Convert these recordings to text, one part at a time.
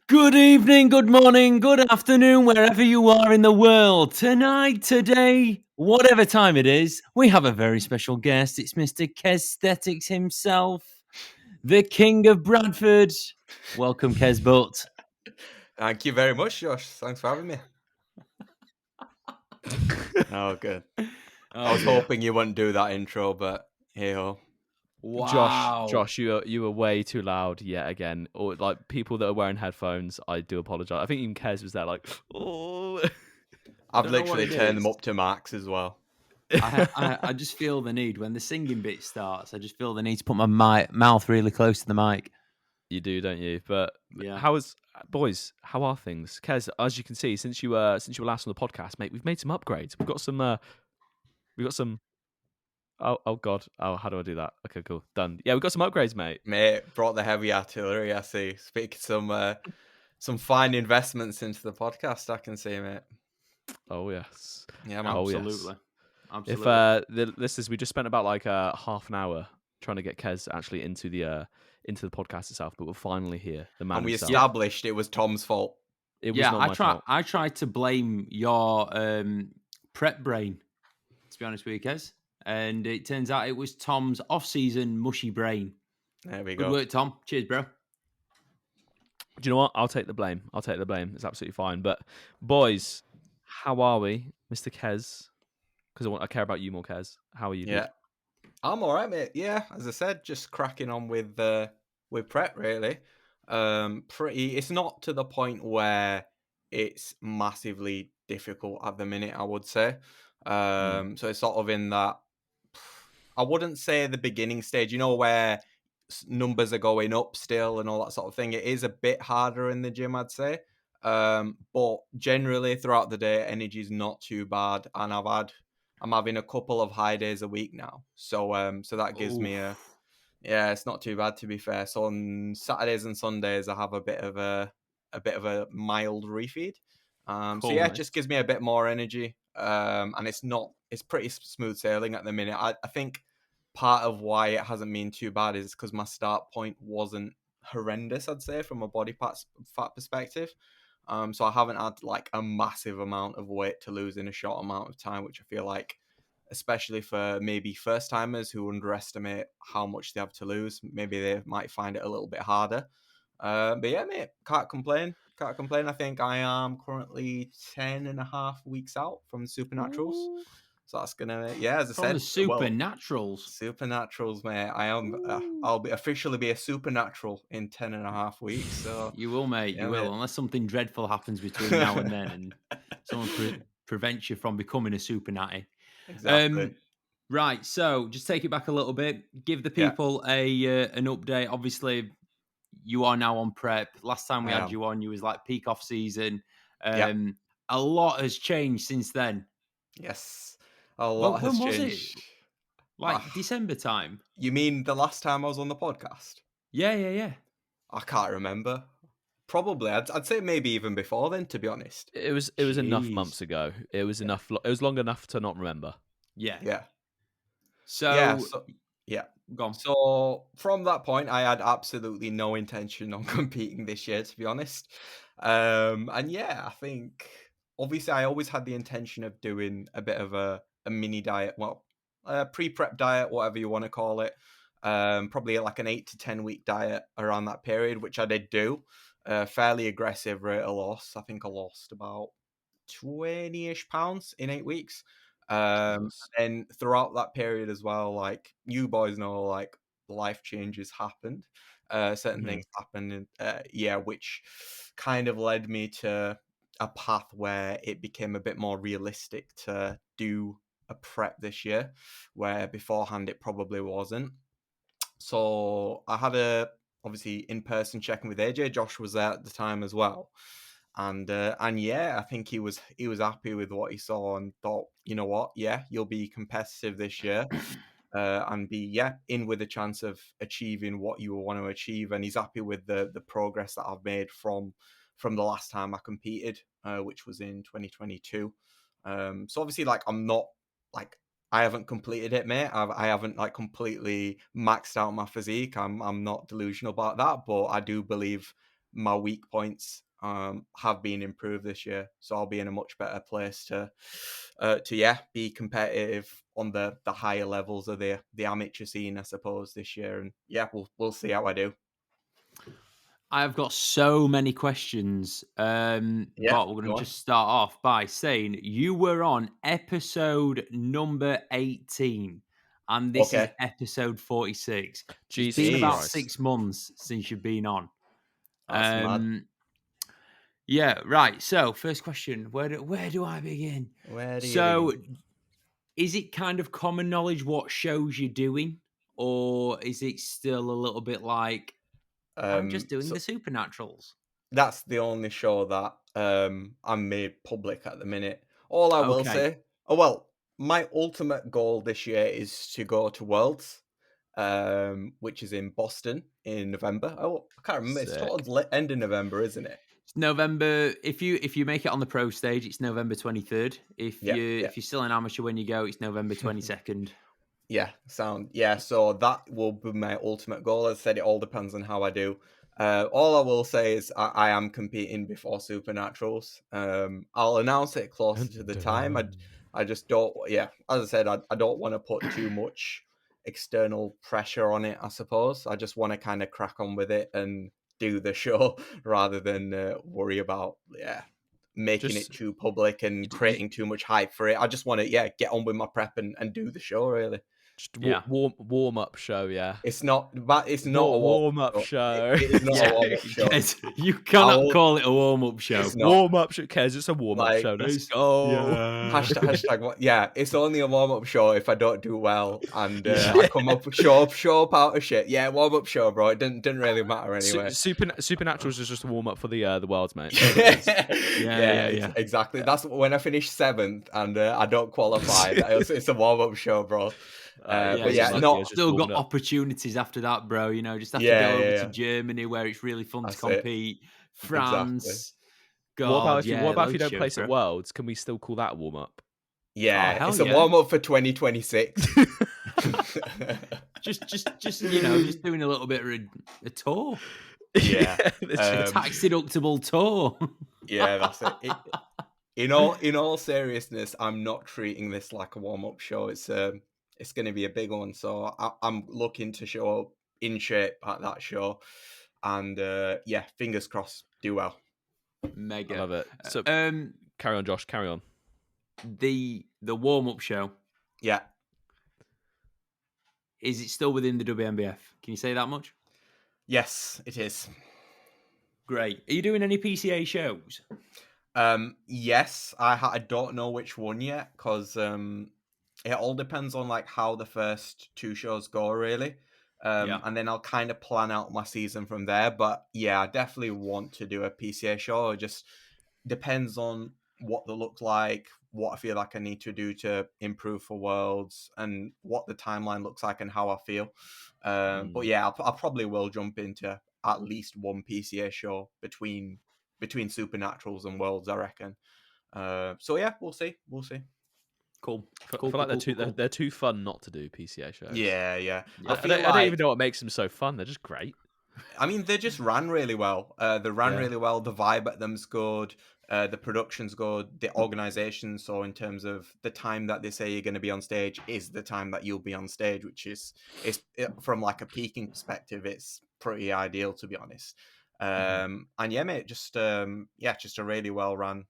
Good evening, good morning, good afternoon, wherever you are in the world. Tonight, today, whatever time it is, we have a very special guest. It's Mr. Kesthetics himself, the King of Bradford. Welcome, Qais Butt. Thank you very much, Josh. Thanks for having me. Oh, good. I was hoping you wouldn't do that intro, but hey-ho. Wow. Josh, you were way too loud yet again. Or like people that are wearing headphones, I do apologize. I think even Kez was there, like, oh. I've literally turned them up to max as well. I just feel the need when the singing bit starts. I just feel the need to put my mouth really close to the mic. You do, don't you? But Yeah. how are things? Kez, as you can see, since you were last on the podcast, mate, we've made some upgrades. We've got some. Oh God! Oh, how do I do that? Okay, cool, done. Yeah, we've got some upgrades, mate. Mate, brought the heavy artillery. I see. Speaking some fine investments into the podcast. I can see, mate. Oh yes. Yeah, man. Absolutely. If the listeners, we just spent about like half an hour trying to get Kez actually into the podcast itself, but we're finally here. The man And we himself. established it was Tom's fault. It was not my fault. I tried to blame your prep brain, to be honest with you, Kez. And it turns out it was Tom's off-season mushy brain. There we Good go. work, Tom. Cheers, bro. Do you know what? I'll take the blame. It's absolutely fine. But boys, how are we, Mr. Kez? Because I care about you more, Kez. How are you? Yeah, dude? I'm all right, mate. Yeah, as I said, just cracking on with prep, really. It's not to the point where it's massively difficult at the minute, I would say. So it's sort of in that, I wouldn't say the beginning stage, where numbers are going up still and all that sort of thing. It is a bit harder in the gym, I'd say. But generally throughout the day, energy is not too bad, and I'm having a couple of high days a week now. So that gives me it's not too bad, to be fair. So on Saturdays and Sundays, I have a bit of a mild refeed. Cool, so yeah, mate. it just gives me a bit more energy. And it's pretty smooth sailing at the minute. I think part of why it hasn't been too bad is because my start point wasn't horrendous, I'd say, from a body fat perspective. So I haven't had like a massive amount of weight to lose in a short amount of time, which I feel like, especially for maybe first timers who underestimate how much they have to lose, maybe they might find it a little bit harder. But yeah, mate, can't complain. I think I am currently 10.5 weeks out from the Supernaturals. Ooh. So that's gonna, as I From said, the Supernaturals. Supernaturals, mate. I'll officially be a supernatural in 10.5 weeks. So You will, mate. Yeah, You will, mate. unless something dreadful happens between now and then, and someone prevents you from becoming a super natty. Exactly. Right. So just take it back a little bit. Give the people an update. Obviously, you are now on prep. Last time we had you on, you was like peak off season. A lot has changed since then. Yes, a lot has when changed. was it? Like December time? You mean the last time I was on the podcast? Yeah. I can't remember. Probably, I'd say maybe even before then. To be honest, It was enough months ago. It was enough. It was long enough to not remember. Yeah. So Gone. So from that point, I had absolutely no intention on competing this year, to be honest. And yeah, I think obviously I always had the intention of doing a bit of a mini diet, a pre-prep diet, whatever you want to call it. Probably like an 8 to 10 week diet around that period, which I did do. Fairly aggressive rate of loss. I think I lost about 20-ish pounds in 8 weeks. And throughout that period as well, like you boys know, like life changes happened. Certain things happened, which kind of led me to a path where it became a bit more realistic to do a prep this year, where beforehand it probably wasn't. So I had obviously in-person check-in with AJ. Josh was there at the time as well. And I think he was happy with what he saw and thought, you know what, you'll be competitive this year, and be in with a chance of achieving what you want to achieve. And he's happy with the progress that I've made from the last time I competed, which was in 2022. So obviously, like, I'm not like, I haven't completed it, mate. I haven't like completely maxed out my physique. I'm not delusional about that, but I do believe my weak points have been improved this year, so I'll be in a much better place to be competitive on the higher levels of the amateur scene, I suppose, this year. And yeah, we'll see how I do. I've got so many questions, Yeah, but we're going go to on. just start off by saying you were on episode number 18, and this is Okay. episode 46. So it's Jesus been about Christ. 6 months since you've been on. That's mad. Yeah, right. So, first question: where do I begin? Where do you So, begin? is it kind of common knowledge what shows you're doing, or is it still a little bit like I'm just doing So the Supernaturals? that's the only show that I'm made public at the minute. All I will Okay. say, my ultimate goal this year is to go to Worlds, which is in Boston in November. Oh, I can't remember. It's Sick. towards end of November, isn't it? It's November. If you make it on the pro stage, it's November 23rd. If Yeah, you're still an amateur when you go, it's November 22nd. Yeah. So that will be my ultimate goal. As I said, it all depends on how I do. All I will say is I am competing before Supernaturals. I'll announce it closer to the time. I just don't. Yeah, as I said, I don't want to put too much external pressure on it. I suppose I just want to kind of crack on with it and do the show rather than worry about making Just it too public and creating too much hype for it. I just want to get on with my prep and do the show really. Yeah. warm up show, yeah. It's not a warm up show. It is not Yeah. a warm up show. You cannot I'll- call it a warm-up show. It's not. Warm up show, Kez. It's a warm up Like, show. Let's it's- go. Yeah. Hashtag what? Yeah, it's only a warm up show if I don't do well and Yeah. I come up show up out of shit. Yeah, warm up show, bro. It didn't really matter anyway. Supernaturals is just a warm up for the worlds, mate. Yeah. Exactly. That's when I finish 7th and I don't qualify. It's a warm up show, bro. But yeah, just not just Still got warming up. opportunities after that, bro. You know, just have to Yeah, go over yeah. to Germany where it's really fun That's to it. compete. France. Exactly. God, What about if yeah, you loads don't of place shows, at bro. worlds? Can we still call that warm up? Yeah, hell it's a yeah. warm up for 2026. just you know, just doing a little bit of a tour, Yeah. tax deductible tour. Yeah, that's it. In all seriousness, I'm not treating this like a warm up show. It's going to be a big one. So I'm looking to show up in shape at that show, and fingers crossed, do well. Mega. I love it. So carry on, Josh. Carry on. The warm up show, Yeah. is it still within the WNBF? Can you say that much? Yes, it is. Great. Are you doing any PCA shows? Yes, I don't know which one yet because it all depends on like how the first 2 shows go really. And then I'll kind of plan out my season from there. But yeah, I definitely want to do a PCA show. It just depends on what they look like, what I feel like I need to do to improve for Worlds, and what the timeline looks like and how I feel. But yeah, I probably will jump into at least one PCA show between Supernaturals and Worlds, I reckon. So yeah, we'll see. Cool. I feel like they're too fun not to do PCA shows. Yeah. I don't even know what makes them so fun. They're just great. I mean, they just ran really well. Really well. The vibe at them's good. The production's good. The organization. So in terms of the time that they say you're going to be on stage is the time that you'll be on stage, which is from like a peaking perspective, it's pretty ideal to be honest. And yeah, mate, just a really well run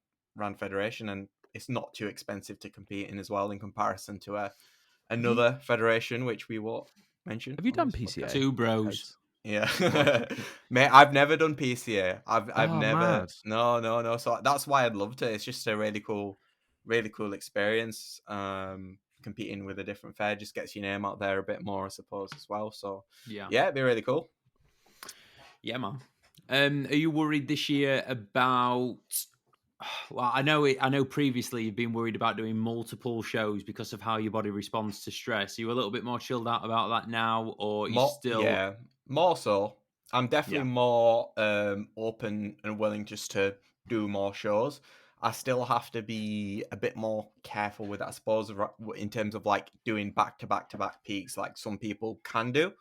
federation, and it's not too expensive to compete in as well in comparison to another federation, which we won't mention. Have you done PCA? 2 bros. Yeah, mate, I've never done PCA. I've never. Mad. No. So that's why I'd love to. It's just a really cool experience. Competing with a different fair just gets your name out there a bit more, I suppose, as well. So yeah, it'd be really cool. Yeah, man. Are you worried this year about? Well, I know previously you've been worried about doing multiple shows because of how your body responds to stress. Are you a little bit more chilled out about that now, or are you still? Yeah, more so. I'm definitely more open and willing just to do more shows. I still have to be a bit more careful with it, I suppose, in terms of like doing back to back peaks like some people can do.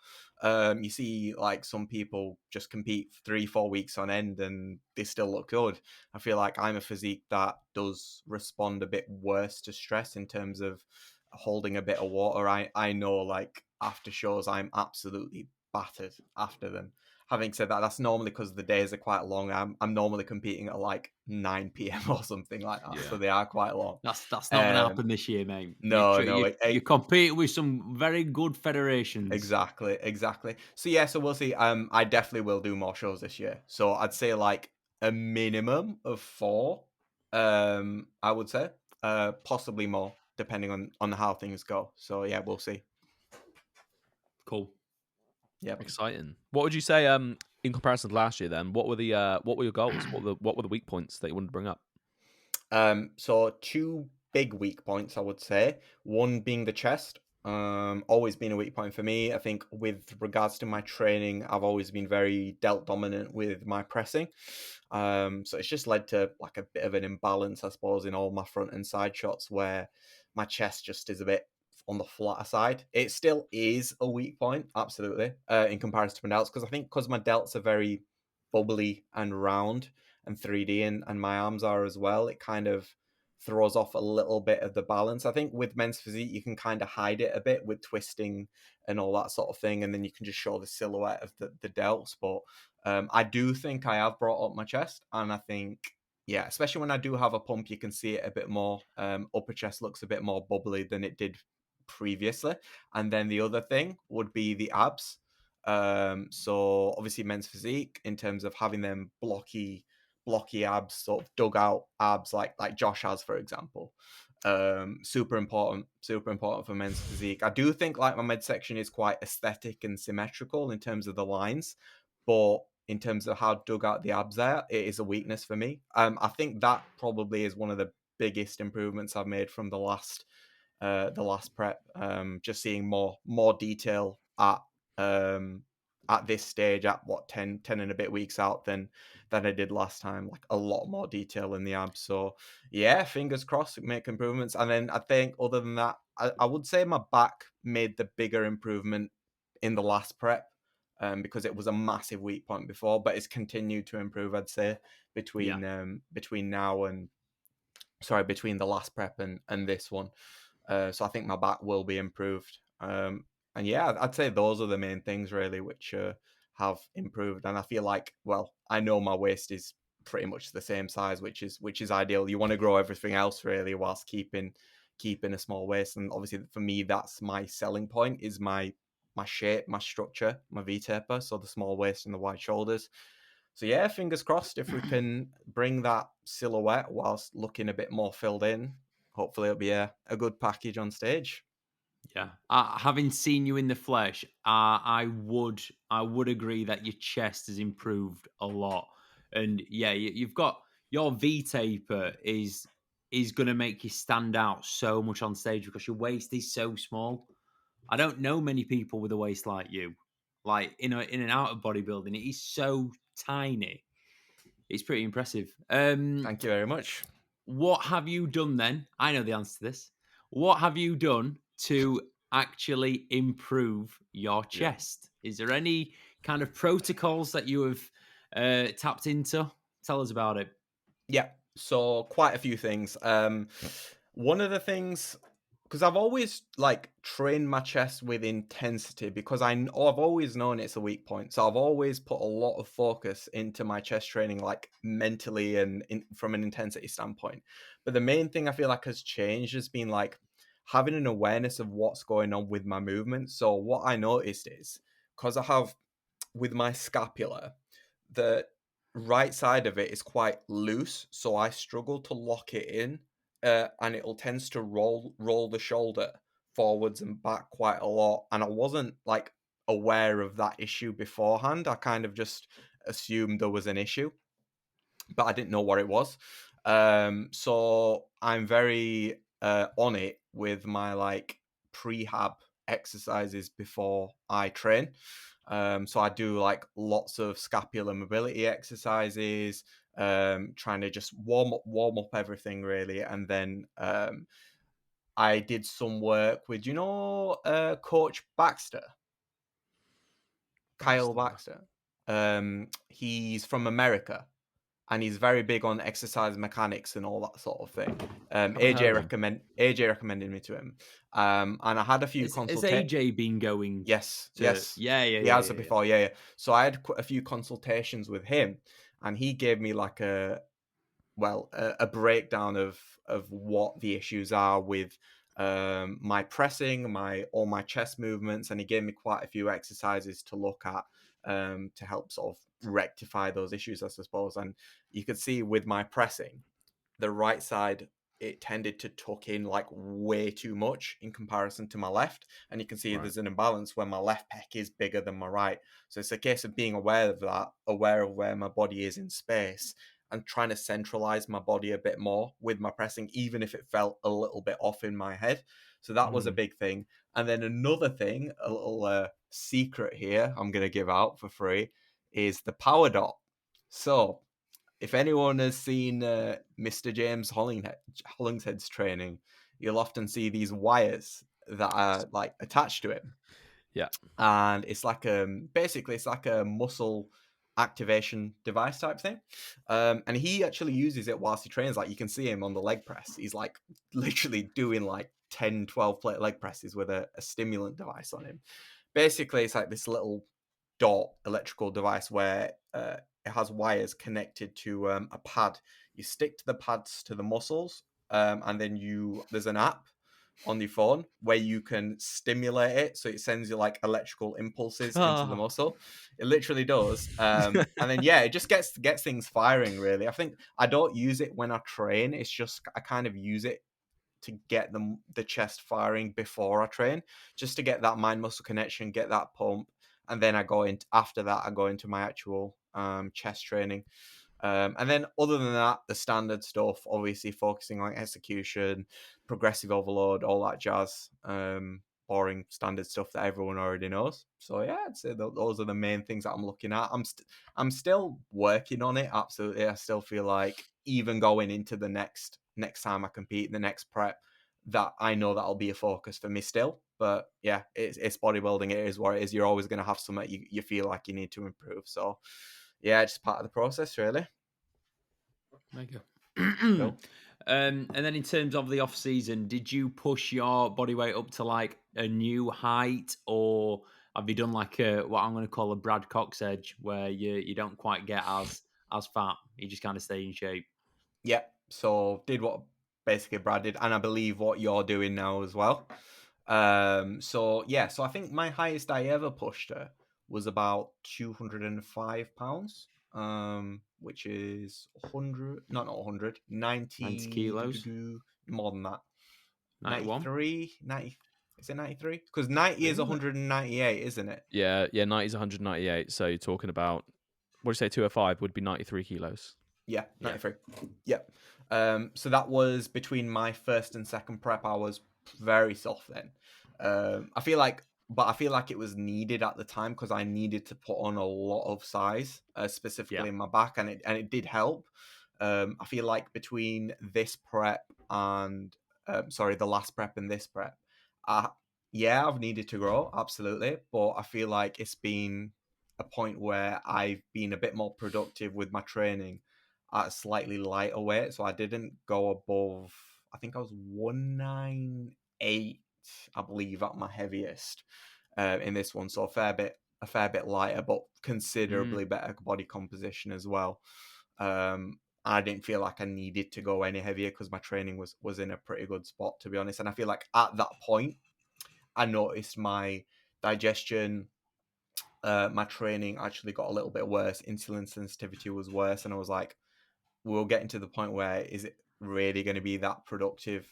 You see like some people just compete 3-4 weeks on end and they still look good. I feel like I'm a physique that does respond a bit worse to stress in terms of holding a bit of water. I know like after shows I'm absolutely battered after them. Having said that, that's normally because the days are quite long. I'm normally competing at like 9 p.m. or something like that, so Yeah. they are quite long. That's not going to Um, happen this year, mate. no, You compete with some very good federations. exactly. So yeah, so we'll see. I definitely will do more shows this year. So I'd say like a minimum of 4. I would say, possibly more, depending on how things go. So yeah, we'll see. Cool. Yep. Exciting. What would you say in comparison to last year then? What were your goals? What were the weak points that you wanted to bring up? So 2 big weak points, I would say. One being the chest. Always been a weak point for me. I think with regards to my training, I've always been very delt dominant with my pressing. So it's just led to like a bit of an imbalance, I suppose, in all my front and side shots where my chest just is a bit on the flatter side. It still is a weak point, absolutely, in comparison to my delts, because I think because my delts are very bubbly and round and 3D and my arms are as well, it kind of throws off a little bit of the balance. I think with men's physique, you can kind of hide it a bit with twisting and all that sort of thing, and then you can just show the silhouette of the delts. But I do think I have brought up my chest, and I think, yeah, especially when I do have a pump, you can see it a bit more. Upper chest looks a bit more bubbly than it did previously. And then the other thing would be the abs. So obviously men's physique in terms of having them blocky abs, sort of dug out abs like Josh has, for example. Super important for men's physique. I do think like my midsection is quite aesthetic and symmetrical in terms of the lines, but in terms of how dug out the abs are, it is a weakness for me. I think that probably is one of the biggest improvements I've made from the last prep. Just seeing more detail at this stage, at what 10 and a bit weeks out than I did last time. Like a lot more detail in the abs. So yeah, fingers crossed, make improvements. And then I think other than that, I would say my back made the bigger improvement in the last prep. Because it was a massive weak point before, but it's continued to improve. I'd say between now and between the last prep and this one. So I think my back will be improved. And yeah, I'd say those are the main things really which have improved. And I feel like, well, I know my waist is pretty much the same size, which is ideal. You want to grow everything else really whilst keeping a small waist. And obviously for me, that's my selling point, is my shape, my structure, my V-taper. So the small waist and the wide shoulders. So yeah, fingers crossed if we can bring that silhouette whilst looking a bit more filled in. Hopefully it'll be a good package on stage. Yeah, having seen you in the flesh, I would agree that your chest has improved a lot, and yeah, you've got your V taper is going to make you stand out so much on stage because your waist is so small. I don't know many people with a waist like you, like in an out of bodybuilding. It is so tiny. It's pretty impressive. Thank you very much. What have you done then? I know the answer to this. What have you done to actually improve your chest? Is there any kind of protocols that you have tapped into? Tell us about it. Yeah, so quite a few things. One of the things, because I've always like trained my chest with intensity, because I've always known it's a weak point. So I've always put a lot of focus into my chest training, like mentally and from an intensity standpoint. But the main thing I feel like has changed has been like having an awareness of what's going on with my movement. So what I noticed is, because I have with my scapula, the right side of it is quite loose, so I struggle to lock it in, and it'll tends to roll the shoulder forwards and back quite a lot. And I wasn't like aware of that issue beforehand. I kind of just assumed there was an issue, but I didn't know what it was. So I'm very on it with my like prehab exercises before I train. So I do like lots of scapular mobility exercises, trying to just warm up everything really, and then I did some work with Coach Baxter. Kyle Baxter. He's from America, and he's very big on exercise mechanics and all that sort of thing. Haven't heard of him. AJ recommended me to him, and I had a few Has consultations. AJ been going Yes, to? yes, Yeah. he has it before. Yeah. So I had a few consultations with him, and he gave me like a breakdown of what the issues are with my pressing, all my chest movements, and he gave me quite a few exercises to look at to help sort of rectify those issues, I suppose. And you could see with my pressing, the right side, it tended to tuck in like way too much in comparison to my left, and you can see there's an imbalance where my left pec is bigger than my right. So it's a case of being aware of that, aware of where my body is in space, and trying to centralize my body a bit more with my pressing, even if it felt a little bit off in my head. So that was a big thing. And then another thing, a little secret here I'm going to give out for free, is the power dot. So if anyone has seen Mr. James Hollingshead's training, you'll often see these wires that are like attached to him. Yeah. And it's like basically it's like a muscle activation device type thing. And he actually uses it whilst he trains. Like you can see him on the leg press. He's like literally doing like 10, 12 plate leg presses with a stimulant device on him. Basically, it's like this little dot electrical device where it has wires connected to a pad. You stick to the pads to the muscles, and then there's an app on your phone where you can stimulate it, so it sends you like electrical impulses into the muscle. It literally does, and then it just gets things firing. Really, I think I don't use it when I train. It's just I kind of use it to get the chest firing before I train, just to get that mind muscle connection, get that pump, and then after that I go into my actual chest training. And then other than that, the standard stuff, obviously focusing on execution, progressive overload, all that jazz, boring standard stuff that everyone already knows. So yeah, I'd say those are the main things that I'm looking at. I'm still working on it. Absolutely. I still feel like even going into the next time I compete, the next prep, that I know that'll be a focus for me still. But yeah, it's bodybuilding. It is what it is. You're always going to have something you feel like you need to improve. So yeah, just part of the process, really. There you go. Cool. And then in terms of the off season, did you push your body weight up to like a new height, or have you done like what I'm going to call a Brad Cox edge, where you don't quite get as fat, you just kind of stay in shape? Yeah. So did what basically Brad did, and I believe what you're doing now as well. So I think my highest I ever pushed her was about 205 pounds. Which is 100, not 100, 90 kilos? More than that. 91? 93, 90, is it 93? Because 90 is 198, isn't it? Yeah, 90 is 198. So you're talking about, what do you say, 205 would be 93 kilos. Yeah, 93. Yep. So that was between my first and second prep. I was very soft then. I feel like it was needed at the time because I needed to put on a lot of size, specifically in my back, and it did help. I feel like between this prep and the last prep and this prep, I've needed to grow, absolutely, but I feel like it's been a point where I've been a bit more productive with my training at a slightly lighter weight. So I didn't go above, I think I was 198, I believe, at my heaviest in this one. So a fair bit lighter, but considerably better body composition as well. I didn't feel like I needed to go any heavier because my training was in a pretty good spot, to be honest. And I feel like at that point, I noticed my digestion, my training actually got a little bit worse. Insulin sensitivity was worse, and I was like, we're getting to the point where is it really going to be that productive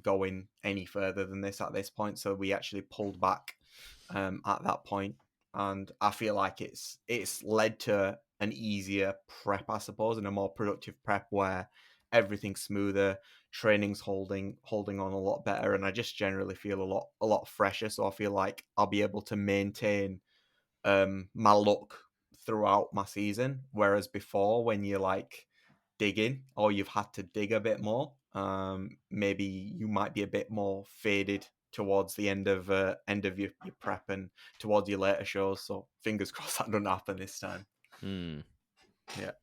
going any further than this at this point? So we actually pulled back at that point, and I feel like it's led to an easier prep, I suppose, and a more productive prep where everything's smoother, training's holding on a lot better, and I just generally feel a lot fresher. So I feel like I'll be able to maintain my look throughout my season, whereas before, when you're like digging or you've had to dig a bit more, maybe you might be a bit more faded towards the end of your prep and towards your later shows. So fingers crossed that doesn't happen this time. Yeah.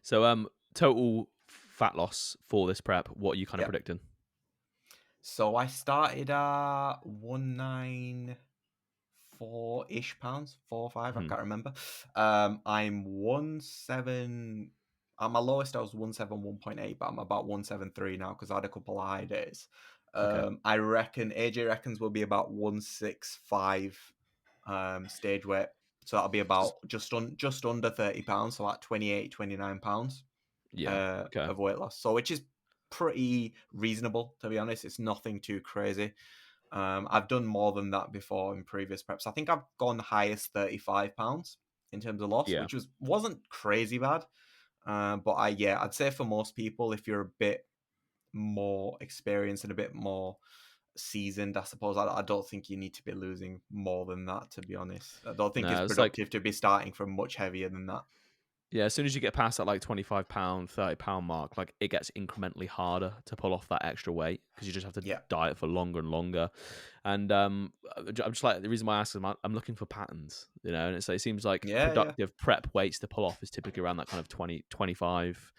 So total fat loss for this prep, what are you kind of predicting? So I started at 194-ish pounds, 4 or 5, I can't remember. I'm 17. At my lowest, I was 171.8, but I'm about 173 now because I had a couple of high days. I reckon AJ reckons will be about 165 stage weight. So that'll be about just under 30 pounds, so like 28, 29 pounds of weight loss. So which is pretty reasonable, to be honest. It's nothing too crazy. I've done more than that before in previous preps. I think I've gone the highest 35 pounds in terms of loss, which wasn't crazy bad. But I'd say for most people, if you're a bit more experienced and a bit more seasoned, I suppose, I don't think you need to be losing more than that, to be honest. I don't think it's productive to be starting from much heavier than that. Yeah, as soon as you get past that like 25 pound, 30 pound mark, like it gets incrementally harder to pull off that extra weight because you just have to diet for longer and longer. And I'm just like, the reason why I ask is I'm looking for patterns, you know, and it seems like productive prep weights to pull off is typically around that kind of 25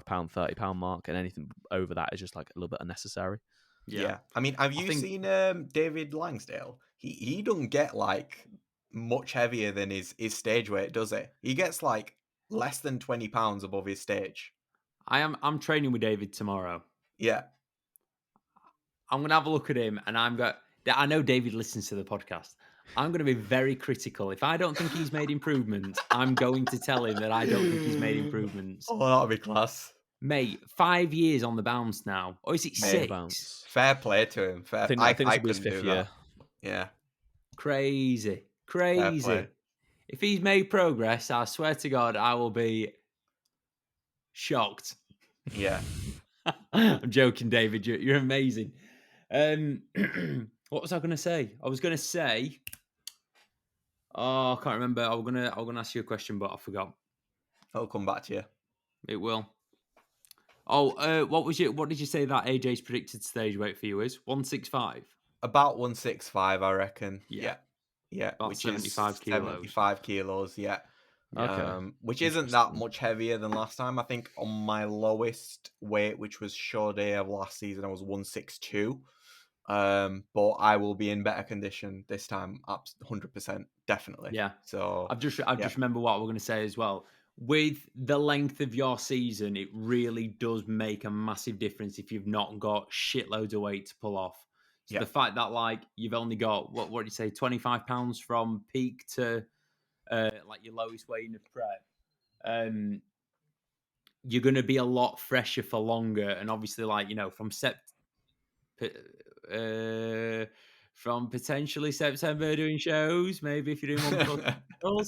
pound, 30 pound mark, and anything over that is just like a little bit unnecessary. Yeah. I mean, have you seen David Langsdale? He doesn't get like much heavier than his stage weight, does he? He gets like less than 20 pounds above his stage. I'm training with David tomorrow. Yeah. I'm going to have a look at him, and I know David listens to the podcast. I'm going to be very critical. If I don't think he's made improvements, I'm going to tell him that I don't think he's made improvements. Oh, that'll be class. Mate, 5 years on the bounce now. Or is it 6? Bounce. Fair play to him. I think this will be his 5th year. Yeah. Crazy. If he's made progress, I swear to God, I will be shocked. Yeah. I'm joking, David. You're amazing. What was I going to say? I was going to say, I can't remember. I was gonna ask you a question, but I forgot. I'll come back to you. It will. Oh, what did you say that AJ's predicted stage weight for you is? 165? About 165, I reckon. Yeah. About which 75 is kilos. 75 kilos, yeah. Okay. Which isn't that much heavier than last time. I think on my lowest weight, which was show day of last season, I was 162. But I will be in better condition this time, 100%, definitely. Yeah. So I've just remembered what we're going to say as well. With the length of your season, it really does make a massive difference if you've not got shitloads of weight to pull off. So the fact that like you've only got what do you say, 25 pounds from peak to like your lowest weight in the prep, you're going to be a lot fresher for longer. And obviously, like, you know, from potentially September doing shows, maybe if you're doing one to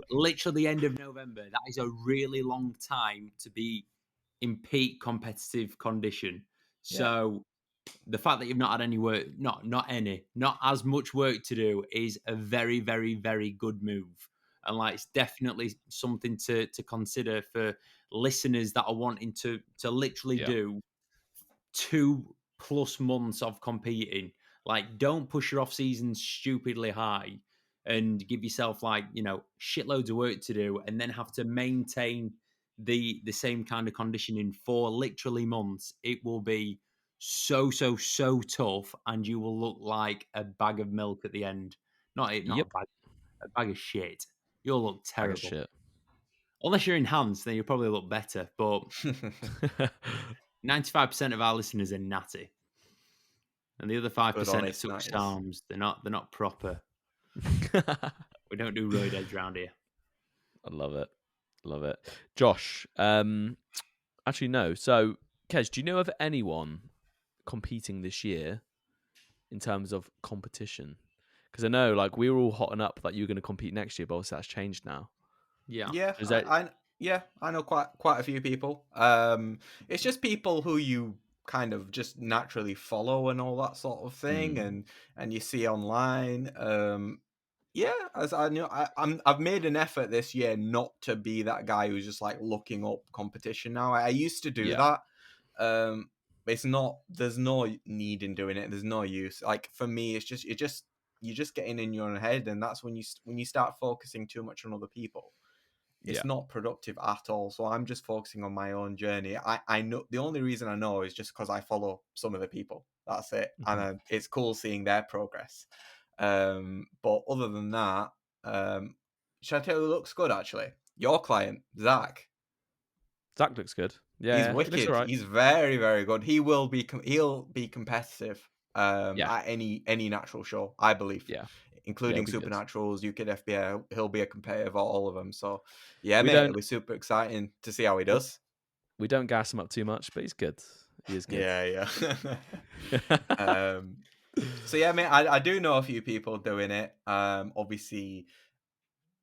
literally the end of November, that is a really long time to be in peak competitive condition. So the fact that you've not had any work, not as much work to do is a very, very, very good move. And like, it's definitely something to consider for listeners that are wanting to literally do 2+ months of competing. Like, don't push your off season stupidly high and give yourself like, you know, shitloads of work to do and then have to maintain the same kind of conditioning for literally months. It will be so tough, and you will look like a bag of milk at the end. A bag of shit. You'll look terrible. Bag of shit. Unless you're enhanced, then you'll probably look better. But 95% of our listeners are natty, and the other 5% are such arms. They're not proper. We don't do roid edge around here. I love it. Josh, actually no. So, Kez, do you know of anyone competing this year in terms of competition? Because I know, like, we were all hotting up that you were going to compete next year, but obviously that's changed now. Yeah. I know quite a few people. It's just people who you kind of just naturally follow and all that sort of thing, and you see online. As I know, I've made an effort this year not to be that guy who's just like looking up competition now. I used to do that. it's not. There's no need in doing it. There's no use. Like for me, it's you're just getting in your own head, and that's when you start focusing too much on other people. It's not productive at all. So I'm just focusing on my own journey. I know the only reason I know is just because I follow some of the people. That's it, and it's cool seeing their progress. But other than that, should I tell you who looks good? Actually, your client Zach. Zach looks good. Yeah, He's he looks wicked. all right. He's very, very good. He'll be competitive at any natural show, I believe. Yeah. Including it'll be good. Supernaturals, UKFBA. He'll be a competitive at all of them. So yeah, We mate, don't- it'll be super exciting to see how he does. We don't gas him up too much, but he's good. He is good. Yeah. So yeah, mate, I do know a few people doing it. Obviously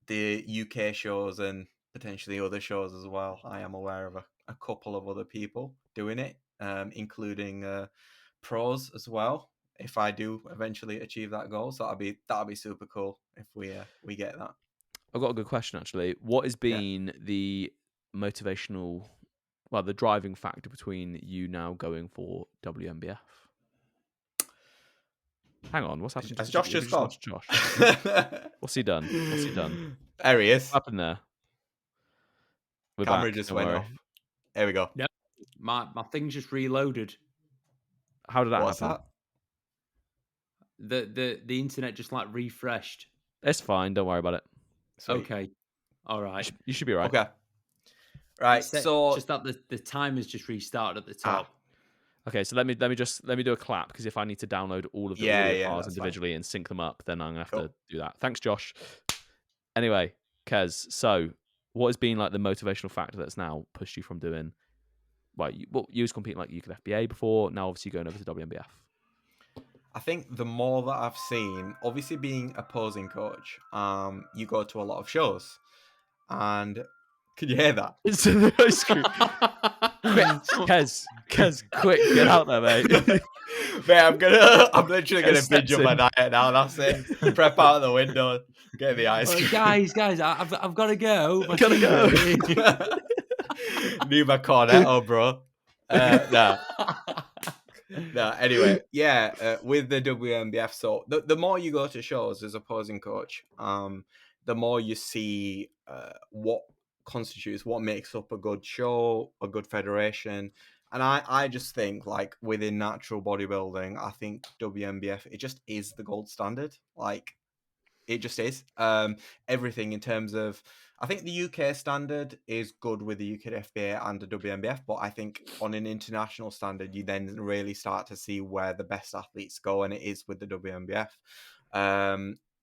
the UK shows and potentially other shows as well. I am aware of a couple of other people doing it, including pros as well. If I do eventually achieve that goal, so that'll be super cool if we get that. I've got a good question actually. What has been the motivational, the driving factor between you now going for WNBF? Hang on, what's happened? Has Josh We just gone? lost Josh. What's he done? There he is. What happened there? We're Camera back, just don't went worry. off. There we go. Yep. My thing's just reloaded. How did that What's happen? that? The internet just like refreshed. It's fine. Don't worry about it. Sweet. Okay. All right. You should be right. Okay. Right. It's set- So just that the timer's just restarted at the top. Okay, so let me do a clap because if I need to download all of the Yeah, audio yeah, files that's individually and sync them up, then I'm gonna have Cool. to do that. Thanks, Josh. Anyway, Kez, so what has been like the motivational factor that's now pushed you from doing? You was competing like you could FBA before. Now, obviously, going over to WNBF. I think the more that I've seen, obviously being a posing coach, you go to a lot of shows, and can you hear that? It's in the ice cream. Kez, quick, get out there, mate. Mate, I'm literally gonna Steps binge on my in. diet now. That's it. Prep out the window, get the ice cream. Guys, I've got to go. My Gotta team's go. ready. Need my cornetto, bro. Nah. No, anyway, with the WNBF, so the more you go to shows as a posing coach, the more you see what constitutes, what makes up a good show, a good federation. And I just think, like, within natural bodybuilding, I think WNBF, it just is the gold standard. Like, it just is. Everything in terms of, I think the UK standard is good with the UKFBA and the WNBF, but I think on an international standard, you then really start to see where the best athletes go, and it is with the WNBF.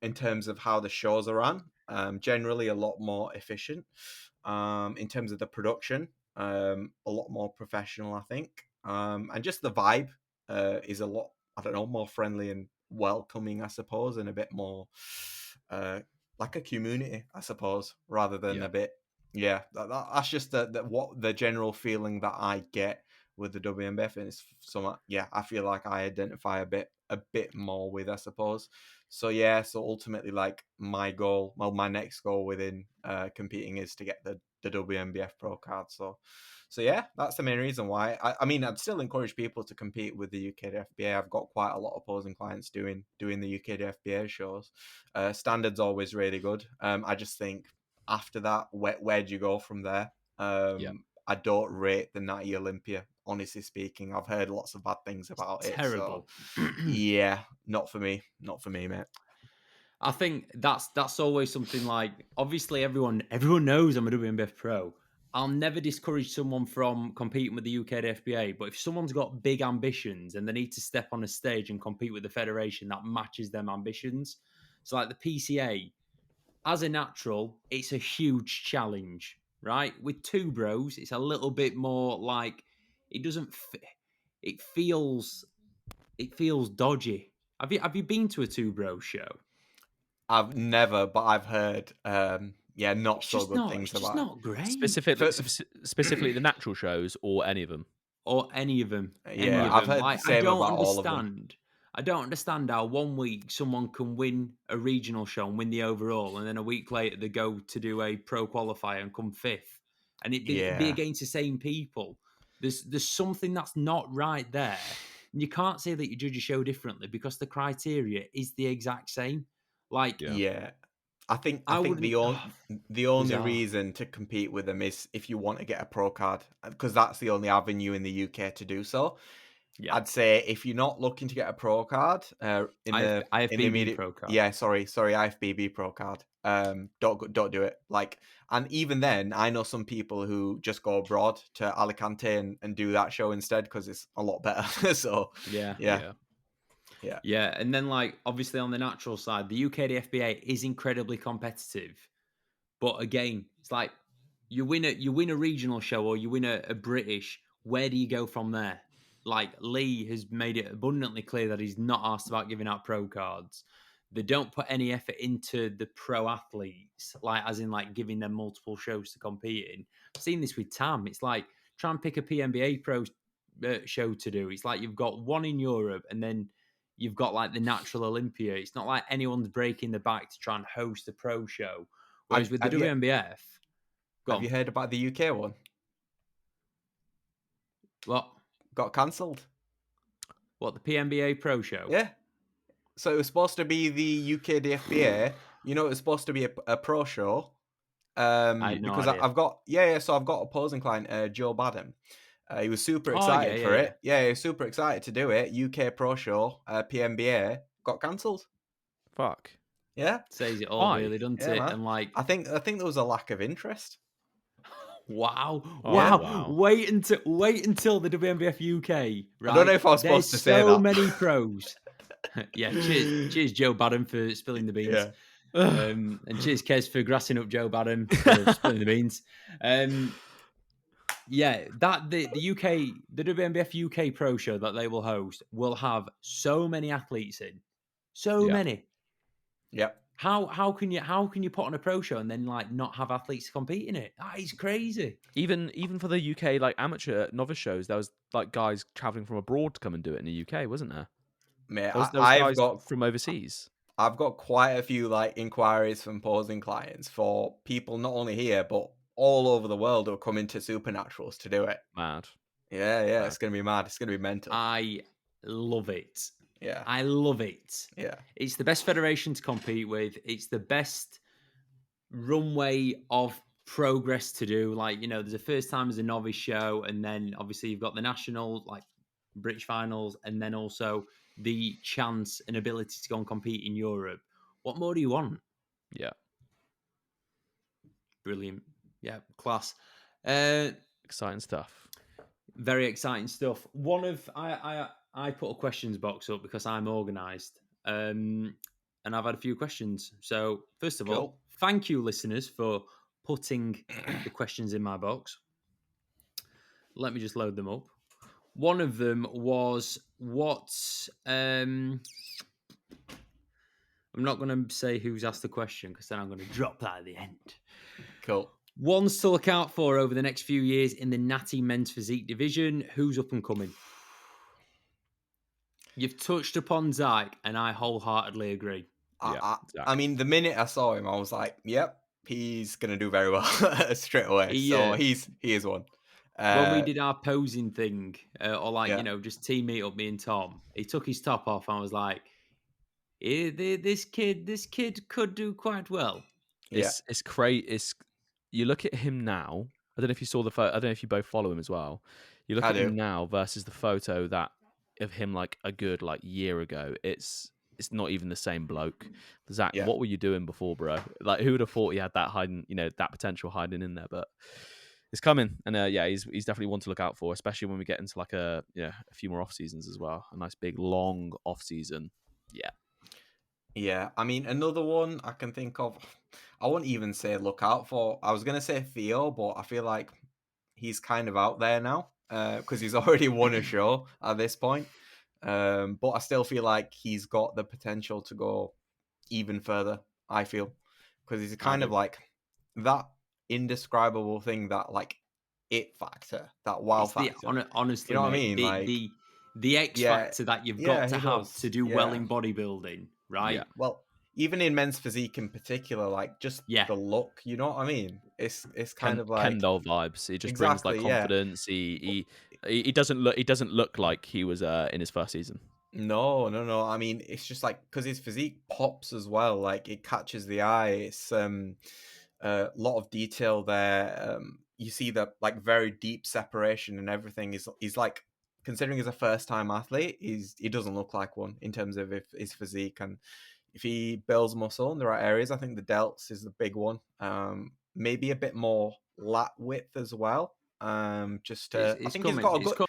In terms of how the shows are run, generally a lot more efficient. In terms of the production, a lot more professional, I think. And just the vibe is a lot, I don't know, more friendly and welcoming, I suppose, and a bit more like a community, I suppose, rather than a bit. Yeah, that's just the general feeling that I get with the WNBF, and it's somewhat. Yeah, I feel like I identify a bit more with, I suppose. So yeah, so ultimately, like my next goal within competing is to get the WNBF pro card. So yeah, that's the main reason why. I mean, I'd still encourage people to compete with the UKFBA. I've got quite a lot of posing clients doing the UKFBA shows. Standard's always really good. I just think after that, where do you go from there? I don't rate the Natty Olympia, honestly speaking. I've heard lots of bad things about it. Terrible. So, yeah, not for me, mate. I think that's always something like, obviously everyone knows I'm a WNBF pro. I'll never discourage someone from competing with the UK FBA, but if someone's got big ambitions and they need to step on a stage and compete with the federation that matches them ambitions, so like the PCA, as a natural, it's a huge challenge, right? With two bros, it's a little bit more like it doesn't. It feels dodgy. Have you been to a two bro show? I've never, but I've heard, not so good things It's about just not great. Specifically the natural shows or any of them. Or any of them. Yeah, I've heard the same about all of them. I don't understand how 1 week someone can win a regional show and win the overall, and then a week later they go to do a pro qualifier and come fifth, and it be against the same people. There's something that's not right there. And you can't say that you judge a show differently because the criteria is the exact same. Like, Yeah. Yeah. I think I the wouldn't. the only Bizarre. reason to compete with them is if you want to get a pro card, because that's the only avenue in the UK to do so. Yeah. I'd say if you're not looking to get a pro card in the IFBB immediate pro card. yeah, sorry, IFBB pro card. Don't do it. Like, and even then, I know some people who just go abroad to Alicante and do that show instead because it's a lot better. So Yeah. yeah. And then, like, obviously on the natural side, the UK DFBA is incredibly competitive. But again, it's like you win a regional show or you win a British. Where do you go from there? Like, Lee has made it abundantly clear that he's not asked about giving out pro cards. They don't put any effort into the pro athletes, like as in like giving them multiple shows to compete in. I've seen this with Tam. It's like try and pick a PNBA pro show to do. It's like you've got one in Europe and then you've got like the Natural Olympia. It's not like anyone's breaking the back to try and host a pro show. Whereas with the Have you- WNBF, Have you heard about the UK one? What? Got cancelled. What, the PNBA Pro Show? Yeah. So it was supposed to be the UK DFBA. You know, it was supposed to be a pro show. I had no Because idea. I've got so I've got a posing client, Joe Badham. He was super Oh, excited yeah, for yeah, it. Yeah, he was super excited to do it. UK pro show, PNBA got cancelled. Fuck. Yeah, Says it all, Why? really, doesn't Yeah, it? man. And like, I think there was a lack of interest. wow, Oh, wow. wow. Wait until the WNBF UK. Right? I don't know if I was supposed There's to say so that. many pros. Yeah, cheers, Joe Badham for spilling the beans. Yeah. And cheers, Kez, for grassing up Joe Badham for spilling the beans. Yeah, that the UK, the WNBF UK Pro Show that they will host will have so many athletes in, so Yeah. many. Yep. How can you put on a pro show and then like not have athletes compete in it? That is crazy. Even for the UK like amateur novice shows, there was like guys traveling from abroad to come and do it in the UK, wasn't there? Mate, There was I've guys got from overseas. I've got quite a few like inquiries from posing clients for people not only here but all over the world who are coming to Supernaturals to do it. Mad. Yeah, Wow. it's gonna be mad. It's gonna be mental. I love it. Yeah, I love it. yeah, It's the best federation to compete with. It's the best runway of progress to do. Like, you know, there's a first time as a novice show, and then obviously you've got the national, like British finals, and then also the chance and ability to go and compete in Europe. What more do you want? Yeah. Brilliant. Yeah, class. Exciting stuff. Very exciting stuff. One of I put a questions box up because I'm organised, and I've had a few questions. So first of all, Cool. thank you, listeners, for putting the questions in my box. Let me just load them up. One of them was what. I'm not going to say who's asked the question because then I'm going to drop that at the end. Cool. Ones to look out for over the next few years in the Natty men's physique division. Who's up and coming? You've touched upon Zyke, and I wholeheartedly agree. Yeah, I mean, the minute I saw him, I was like, "Yep, he's gonna do very well straight away." He is one. When we did our posing thing, or like, Yeah. you know, just team meet up, me and Tom, he took his top off and I was like, this kid could do quite well. It's crazy. You look at him now. I don't know if you saw the photo. I don't know if you both follow him as well. You look I at him do. now versus the photo that of him like a good like year ago. It's not even the same bloke. Zach, Yeah. what were you doing before, bro? Like, who would have thought he had that hiding, you know, that potential hiding in there? But it's coming, and yeah, he's definitely one to look out for, especially when we get into like a few more off seasons as well. A nice big long off season. Yeah, I mean, another one I can think of, I won't even say look out for. I was going to say Theo, but I feel like he's kind of out there now because he's already won a show at this point. But I still feel like he's got the potential to go even further, I feel, because he's kind of like that indescribable thing, that like it factor, that wow factor. Honestly, you know what I mate, mean? Like, the X factor that you've got to have to do well in bodybuilding, right? Yeah. Well, even in men's physique in particular, like just Yeah. the look, you know what I mean? It's kind of like Ken doll vibes. He just brings like exactly, yeah. confidence. He doesn't look like he was in his first season. No. I mean, it's just like because his physique pops as well. Like it catches the eye. It's a lot of detail there. You see the like very deep separation and everything. He's like considering he's a first time athlete, he doesn't look like one in terms of his physique, and if he builds muscle in the right areas, I think the delts is the big one. Maybe a bit more lat width as well. I think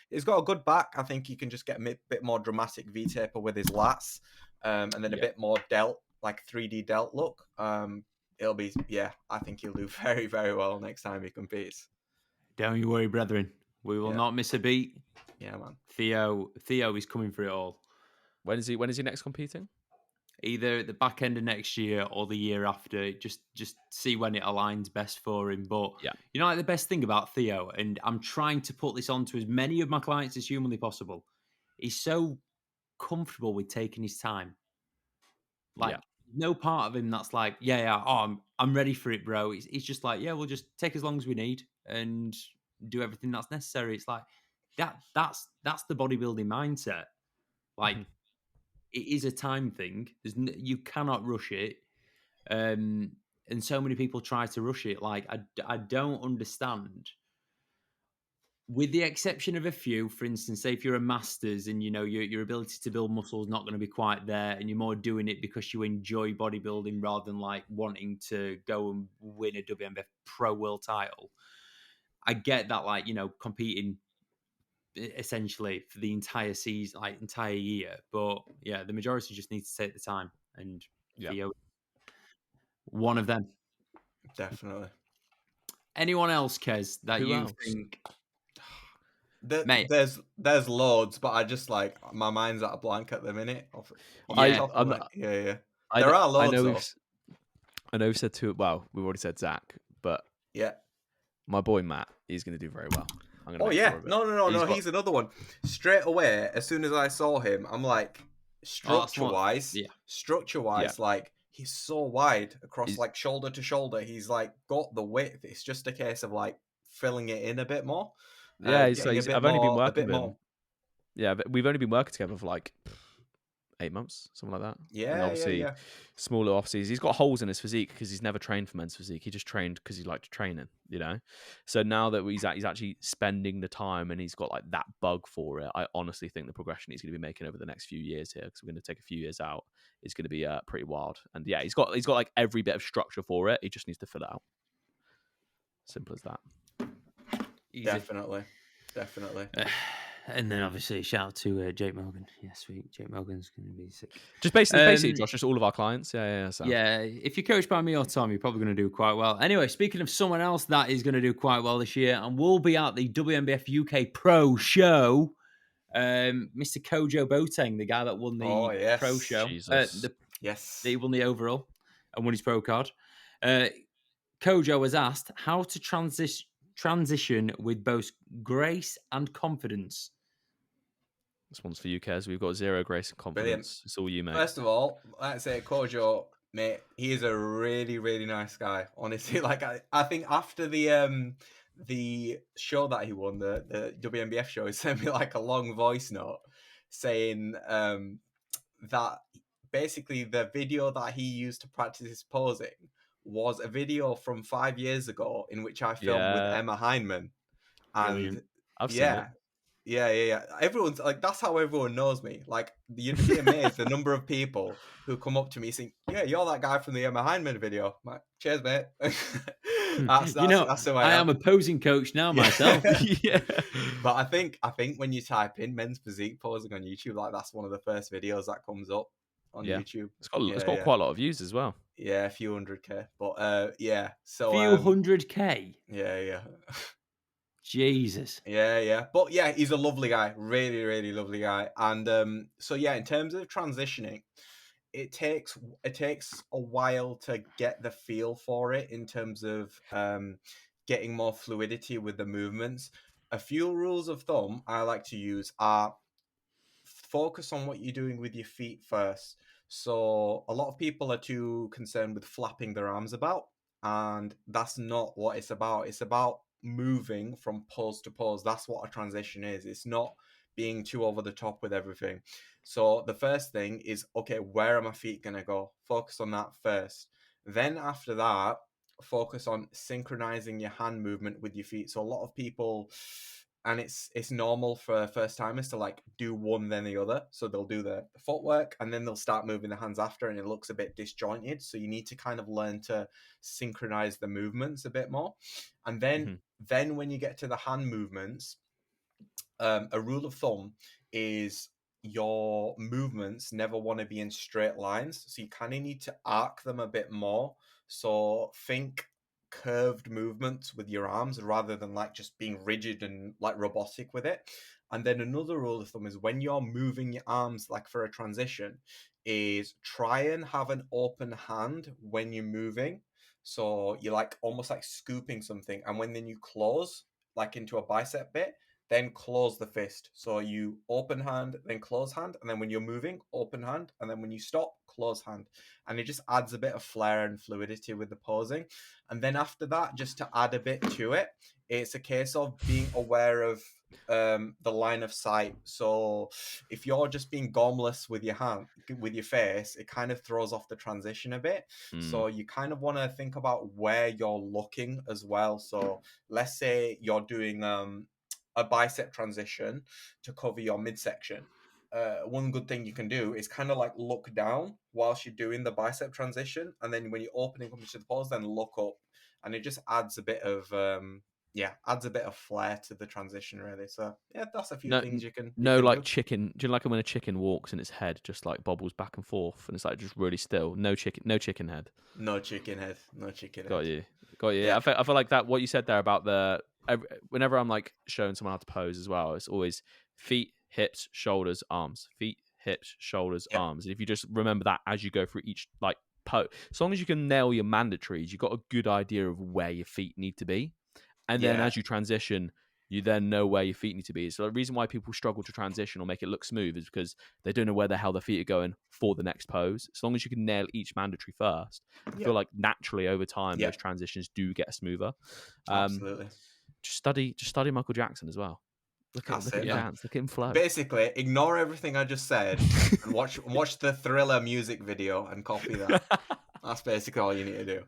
he's got a good back. I think he can just get a bit more dramatic V taper with his lats, and then a bit more delt, like 3D delt look. It'll be I think he'll do very, very well next time he competes. Don't you worry, brethren. We will not miss a beat. Yeah, man. Theo is coming for it all. When is he next competing? Either at the back end of next year or the year after. Just see when it aligns best for him. But you know, like the best thing about Theo, and I'm trying to put this on to as many of my clients as humanly possible, he's so comfortable with taking his time. Like no part of him that's like, I'm ready for it, bro. He's just like, we'll just take as long as we need and do everything that's necessary. It's like that's the bodybuilding mindset. Like it is a time thing. You cannot rush it. And so many people try to rush it. Like I don't understand. With the exception of a few, for instance, say if you're a masters and you know your ability to build muscle is not going to be quite there, and you're more doing it because you enjoy bodybuilding rather than like wanting to go and win a WNBF pro world title. I get that, like, you know, competing essentially for the entire season, like entire year, but yeah, the majority just need to take the time, and Theo, one of them, definitely. Anyone else, Kez, that Who you else? think? Mate, there's loads, but I just like my mind's at a blank at the minute. There are loads. I know we've said two. Well, we've already said Zach, but my boy Matt, he's going to do very well. No, he's another one. Straight away, as soon as I saw him, I'm like, structure wise, like he's so wide across like shoulder to shoulder. He's like got the width. It's just a case of like filling it in a bit more. I've only been working with him. Yeah, but we've only been working together for like 8 months, something like that. Yeah, and obviously smaller off-seasons. He's got holes in his physique because he's never trained for men's physique. He just trained because he liked training, you know. So now that he's actually spending the time and he's got like that bug for it, I honestly think the progression he's going to be making over the next few years here, because we're going to take a few years out, is going to be pretty wild. And yeah, he's got like every bit of structure for it. He just needs to fill it out. Simple as that. Easy. Definitely. And then obviously shout out to Jake Morgan. Yeah, sweet. Jake Morgan's going to be sick. Just basically, Josh, just all of our clients. Yeah. If you're coached by me or Tom, you're probably going to do quite well. Anyway, speaking of someone else that is going to do quite well this year and will be at the WNBF UK Pro Show, Mr. Kojo Boateng, the guy that won the Pro Show. He won the overall and won his pro card. Kojo was asked how to transition with both grace and confidence. This one's for you, Kez. We've got zero grace and confidence. Brilliant. It's all you, mate. First of all, let's say Kojo, mate, he is a really, really nice guy. Honestly, like I think after the show that he won, the WNBF show, he sent me like a long voice note saying that basically the video that he used to practice his posing was a video from 5 years ago in which I filmed with Emma Heineman. And I've seen it. Yeah. Everyone's like, that's how everyone knows me. Like, you'd be amazed the number of people who come up to me saying, "Yeah, you're that guy from the Emma Heineman video." I'm like, cheers, mate. That's who I am. A posing coach now myself. But I think when you type in men's physique posing on YouTube, like that's one of the first videos that comes up on YouTube. It's got quite a lot of views as well. Yeah, a few 100K. But so few 100K. Yeah. Jesus. Yeah. But yeah, he's a lovely guy. Really, really lovely guy. And so yeah, in terms of transitioning, it takes a while to get the feel for it in terms of getting more fluidity with the movements. A few rules of thumb I like to use are focus on what you're doing with your feet first. So a lot of people are too concerned with flapping their arms about, and that's not what it's about. It's about moving from pose to pose. That's what a transition is. It's not being too over the top with everything. So the first thing is, okay, where are my feet going to go? Focus on that first. Then after that, focus on synchronizing your hand movement with your feet. So a lot of people, and it's normal for first timers to like do one then the other. So they'll do the footwork and then they'll start moving the hands after, and it looks a bit disjointed. So you need to kind of learn to synchronize the movements a bit more. And then when you get to the hand movements, a rule of thumb is your movements never want to be in straight lines. So you kind of need to arc them a bit more. So think curved movements with your arms rather than like just being rigid and like robotic with it. And then another rule of thumb is when you're moving your arms like for a transition is try and have an open hand when you're moving. So you're like almost like scooping something, and when then you close like into a bicep bit, then close the fist. So you open hand, then close hand, and then when you're moving, open hand, and then when you stop, close hand. And it just adds a bit of flair and fluidity with the posing. And then after that, just to add a bit to it, it's a case of being aware of the line of sight. So if you're just being gormless with your hand, with your face, it kind of throws off the transition a bit. So you kind of want to think about where you're looking as well. So let's say you're doing a bicep transition to cover your midsection. One good thing you can do is kind of like look down whilst you're doing the bicep transition, and then when you're opening up into the pose, then look up, and it just adds a bit of flair to the transition, really. So yeah, that's a few things you can like do. chicken. Do you like it when a chicken walks and its head just like bobbles back and forth and it's like just really still? No chicken head. No chicken head. Got you. Yeah. I feel like that. What you said there about whenever I'm like showing someone how to pose as well, it's always feet, hips, shoulders, arms. Feet, hips, shoulders, Yep. arms. And if you just remember that as you go through each like pose, as long as you can nail your mandatories, you've got a good idea of where your feet need to be. And then as you transition, you then know where your feet need to be. So the reason why people struggle to transition or make it look smooth is because they don't know where the hell their feet are going for the next pose. As long as you can nail each mandatory first, I feel like naturally over time those transitions do get smoother. Absolutely. Just study Michael Jackson as well. Look at him dance. Look at him flow. Basically, ignore everything I just said and watch the Thriller music video and copy that. That's basically all you need to do.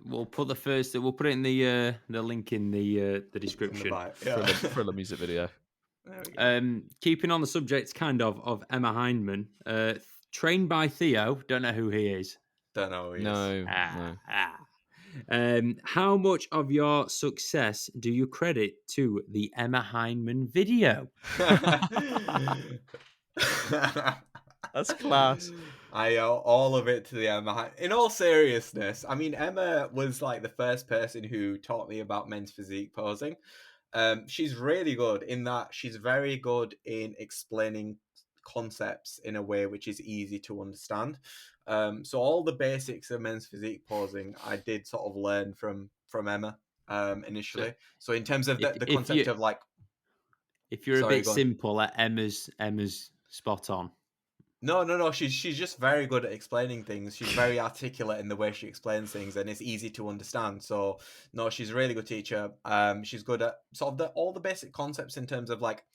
We'll put it in the link in the description. Thriller music video. There we go. Keeping on the subject kind of Emma Heineman, trained by Theo. Don't know who he is. Don't know who he is. No. How much of your success do you credit to the Emma Heineman video? That's class. I owe all of it to the Emma. In all seriousness, I mean, Emma was like the first person who taught me about men's physique posing. She's really good in that she's very good in explaining concepts in a way which is easy to understand. So all the basics of men's physique posing, I did sort of learn from Emma initially. So in terms of the concept of like, if you're a bit simple, Emma's spot on. No. She's just very good at explaining things. She's very articulate in the way she explains things, and it's easy to understand. So no, she's a really good teacher. She's good at sort of all the basic concepts in terms of like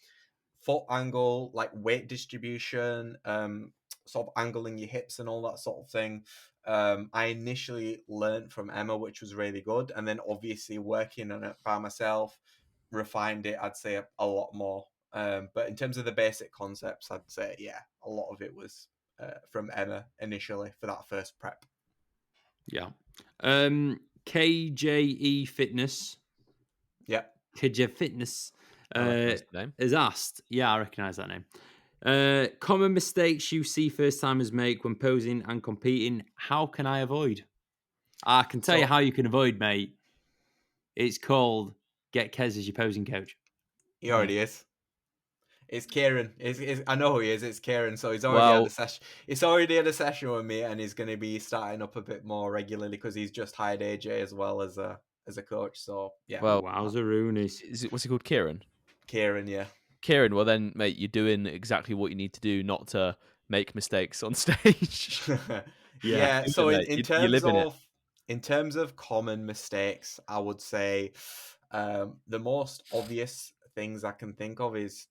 foot angle, like weight distribution, sort of angling your hips and all that sort of thing. I initially learned from Emma, which was really good, and then obviously working on it by myself, refined it, I'd say a lot more. But in terms of the basic concepts, I'd say, a lot of it was from Emma initially for that first prep. Yeah. KJE Fitness. Yeah. KJ Fitness is asked. Yeah, I recognise that name. Common mistakes you see first timers make when posing and competing. How can I avoid? I can tell you how you can avoid, mate. It's called get Kez as your posing coach. He already is. It's Kieran. I know who he is. It's Kieran. So he's already had a session. It's already had a session with me, and he's going to be starting up a bit more regularly because he's just hired AJ as well as a coach. So yeah. Well, wowzaroonies. What's he called? Kieran. Kieran, yeah. Kieran. Well, then, mate, you're doing exactly what you need to do, not to make mistakes on stage. Yeah. So Mate, you live in it. in terms of common mistakes, I would say the most obvious things I can think of is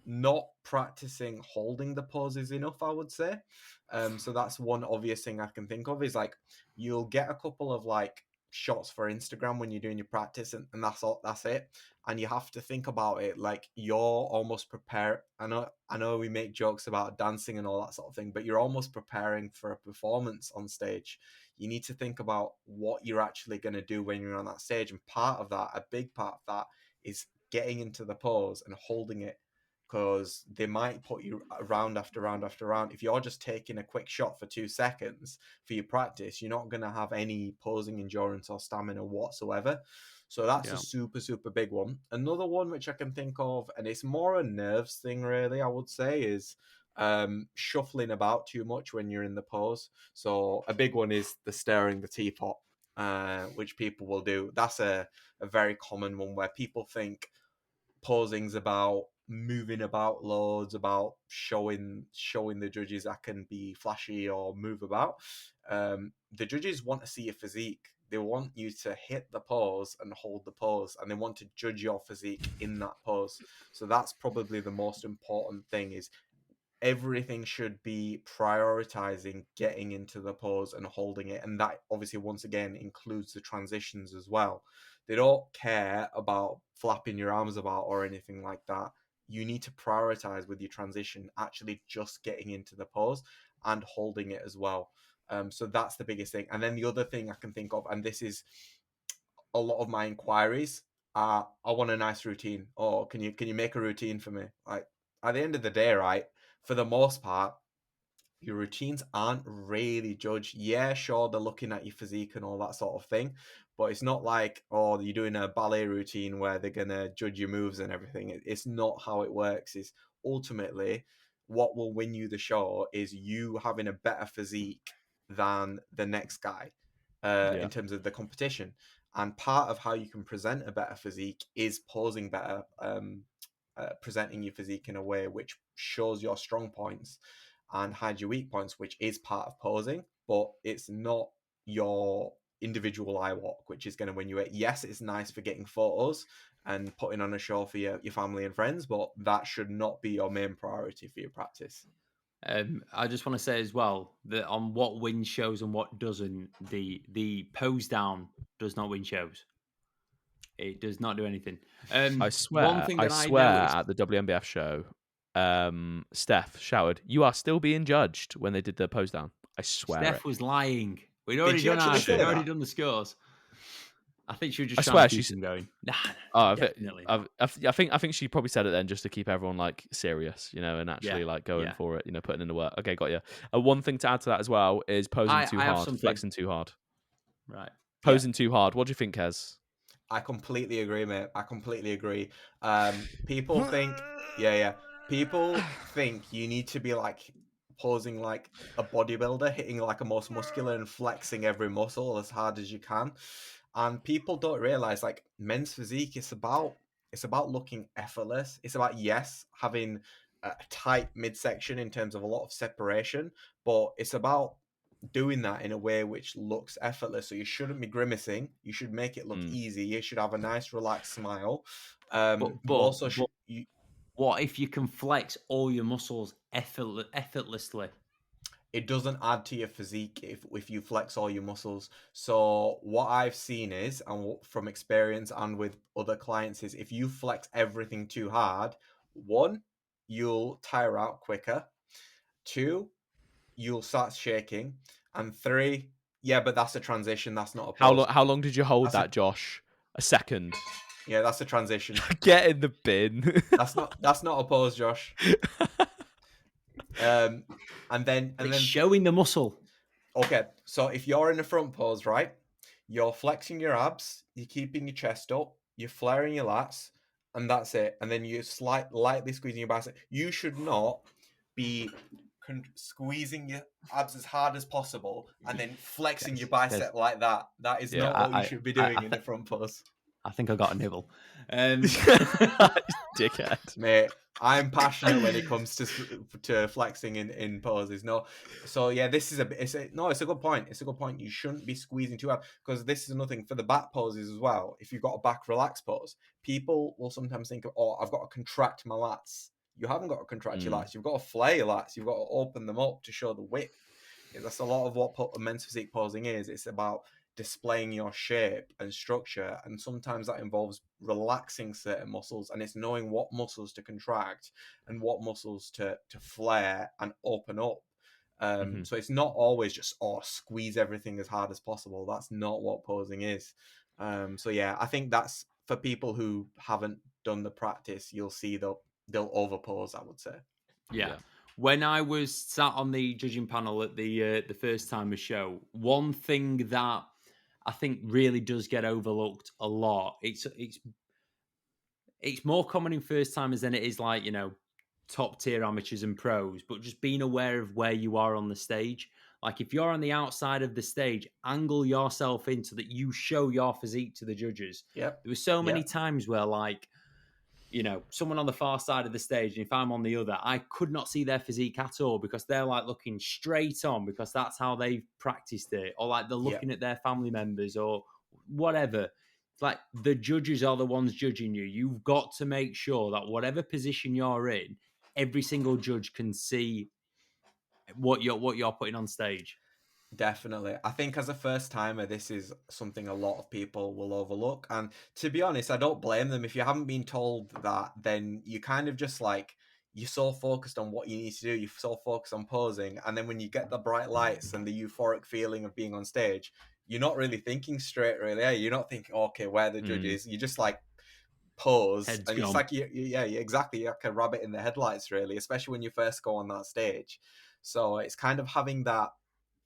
not practicing holding the poses enough, I would say. So that's one obvious thing I can think of is like you'll get a couple of like shots for Instagram when you're doing your practice and that's it. And you have to think about it like you're almost prepared. I know we make jokes about dancing and all that sort of thing, but you're almost preparing for a performance on stage. You need to think about what you're actually going to do when you're on that stage. And part of that, a big part of that, is getting into the pose and holding it, because they might put you round after round after round. If you're just taking a quick shot for 2 seconds for your practice, you're not going to have any posing endurance or stamina whatsoever. So that's a super, super big one. Another one which I can think of, and it's more a nerves thing, really, I would say, is shuffling about too much when you're in the pose. So a big one is the stirring the teapot, which people will do. That's a very common one where people think posing's about moving about loads, about showing the judges I can be flashy or move about. The judges want to see your physique. They want you to hit the pose and hold the pose, and they want to judge your physique in that pose. So that's probably the most important thing, is everything should be prioritizing getting into the pose and holding it. And that obviously, once again, includes the transitions as well. They don't care about flapping your arms about or anything like that. You need to prioritize with your transition, actually just getting into the pose and holding it as well. So that's the biggest thing. And then the other thing I can think of, and this is a lot of my inquiries, I want a nice routine. Or can you make a routine for me? Like, at the end of the day, right, for the most part, your routines aren't really judged. Yeah, sure, they're looking at your physique and all that sort of thing, but it's not like, oh, you're doing a ballet routine where they're going to judge your moves and everything. It's not how it works. Is ultimately what will win you the show is you having a better physique than the next guy in terms of the competition. And part of how you can present a better physique is posing better, presenting your physique in a way which shows your strong points and hide your weak points, which is part of posing, but it's not your individual eye walk, which is going to win you it. Yes, it's nice for getting photos and putting on a show for your family and friends, but that should not be your main priority for your practice. I just want to say as well that on what wins shows and what doesn't, the pose down does not win shows. It does not do anything. I swear, one thing that I I swear noticed, at the WNBF show, Steph shouted, "You are still being judged" when they did the pose down. I swear Steph it. was lying. We'd Did already she done actually ours. say We'd already that? done the scores. I think she was I just swear trying to keep she's- them going. Nah, Oh, definitely. I think she probably said it then just to keep everyone like serious, you know, and actually like going yeah. for it, you know, putting in the work. Okay, got you. One thing to add to that as well is posing too I have hard, something. flexing too hard, Right. posing too hard. What do you think, Kez? I completely agree, mate. I completely agree. People think, people think you need to be like posing like a bodybuilder, hitting like a most muscular and flexing every muscle as hard as you can. And people don't realize like men's physique is about looking effortless. It's about, yes, having a tight midsection in terms of a lot of separation, but it's about doing that in a way which looks effortless. So you shouldn't be grimacing. You should make it look easy. You should have a nice, relaxed smile. What if you can flex all your muscles effortlessly? It doesn't add to your physique if you flex all your muscles. So what I've seen is, and from experience and with other clients, is if you flex everything too hard, 1, you'll tire out quicker. 2, you'll start shaking. And 3, yeah, but that's a transition. That's not a pose. How long did you hold that, Josh? A second. Yeah, that's a transition. Get in the bin. That's not a pose, Josh. And then showing the muscle. Okay, so if you're in the front pose, right, you're flexing your abs, you're keeping your chest up, you're flaring your lats, and that's it. And then you're lightly squeezing your bicep. You should not be squeezing your abs as hard as possible and then flexing your bicep like that. That is not what you should be doing in the front pose. I think I got a nibble. Dickhead. Mate, I'm passionate when it comes to flexing in poses. No, so yeah, it's a good point. It's a good point. You shouldn't be squeezing too hard, because this is another thing for the back poses as well. If you've got a back relaxed pose, people will sometimes think of, oh, I've got to contract my lats. You haven't got to contract your lats. You've got to flare your lats. You've got to open them up to show the width. That's a lot of what men's physique posing is. It's about displaying your shape and structure, and sometimes that involves relaxing certain muscles, and it's knowing what muscles to contract and what muscles to flare and open up. So it's not always just squeeze everything as hard as possible. That's not what posing is. So yeah, I think that's for people who haven't done the practice. You'll see they'll overpose, I would say. Yeah. When I was sat on the judging panel at the first time of show, one thing that I think really does get overlooked a lot. It's more common in first timers than it is like, top tier amateurs and pros, but just being aware of where you are on the stage. Like if you're on the outside of the stage, angle yourself in so that you show your physique to the judges. Yep. There were so many times where like, someone on the far side of the stage, and if I'm on the other, I could not see their physique at all because they're like looking straight on because that's how they've practiced it, or like they're looking at their family members or whatever. It's like the judges are the ones judging you. You've got to make sure that whatever position you're in, every single judge can see what you're putting on stage. Definitely. I think as a first timer, this is something a lot of people will overlook. And to be honest, I don't blame them. If you haven't been told that, then you kind of just like, you're so focused on what you need to do. You're so focused on posing. And then when you get the bright lights and the euphoric feeling of being on stage, you're not really thinking straight, really. You're not thinking, okay, where are the judges? You just like pose. Head's and gone. It's like, exactly. You're like a rabbit in the headlights, really, especially when you first go on that stage. So it's kind of having that,